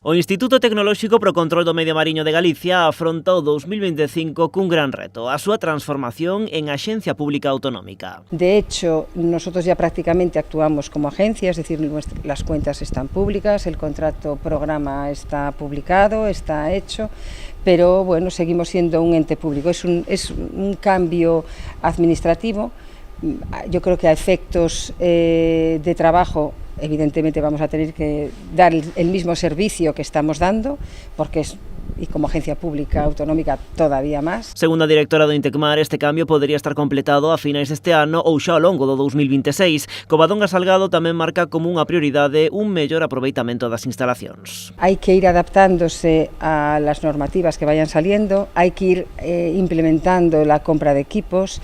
O Instituto Tecnolóxico pro Control do Medio Mariño de Galicia afronta o 2025 cun gran reto, a súa transformación en axencia pública autonómica. De hecho, nosotros ya prácticamente actuamos como agencia, es decir, las cuentas están públicas, el contrato programa está publicado, está hecho, pero bueno, seguimos siendo un ente público. Es un cambio administrativo. Yo creo que a efectos de trabajo, evidentemente vamos a tener que dar el mismo servicio que estamos dando, porque y como agencia pública autonómica todavía máis. Segundo a directora do Intecmar, este cambio podería estar completado a finais deste ano ou xa ao longo do 2026. Covadonga Salgado tamén marca como unha prioridade un mellor aproveitamento das instalacións. Hai que ir adaptándose a las normativas que vayan saliendo, hai que ir implementando la compra de equipos.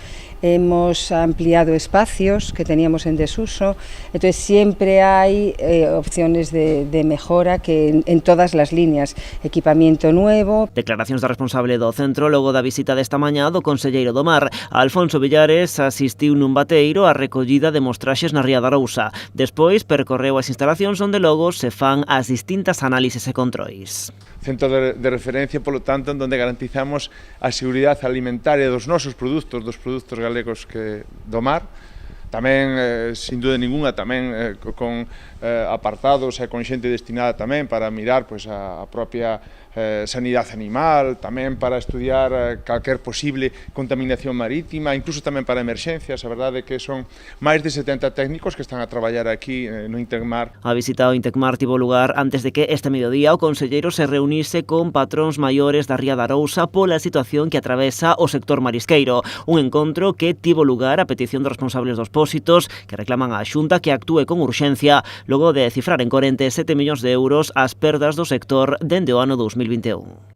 Hemos ampliado espacios que teníamos en desuso, entonces siempre hay opciones de mejora que en todas las líneas, equipamiento nuevo. Declaracións da responsable do centro logo da visita desta mañá do conselleiro do Mar. Alfonso Villares asistiu nun bateiro á recollida de mostraxes na Ría da Arousa. Despois percorreu as instalacións onde logo se fan as distintas análises e controis. Centro de referencia, polo tanto, onde garantizamos a seguridade alimentaria dos nosos produtos, dos produtos galegos do mar, tamén, sin dúda ninguna, tamén con apartados e con xente destinada tamén para mirar a propia sanidade animal, tamén para estudiar calquer posible contaminación marítima, incluso tamén para emerxencias. A verdade é que son máis de 70 técnicos que están a traballar aquí no Intecmar. A visita ao Intecmar tivo lugar antes de que este mediodía o conselleiro se reunise con patróns maiores da Ría da Arousa pola situación que atravesa o sector marisqueiro. Un encontro que tivo lugar a petición dos responsables dos pósitos que reclaman á Xunta que actúe con urxencia logo de cifrar en 47 millóns de euros as perdas do sector dende o ano 2021.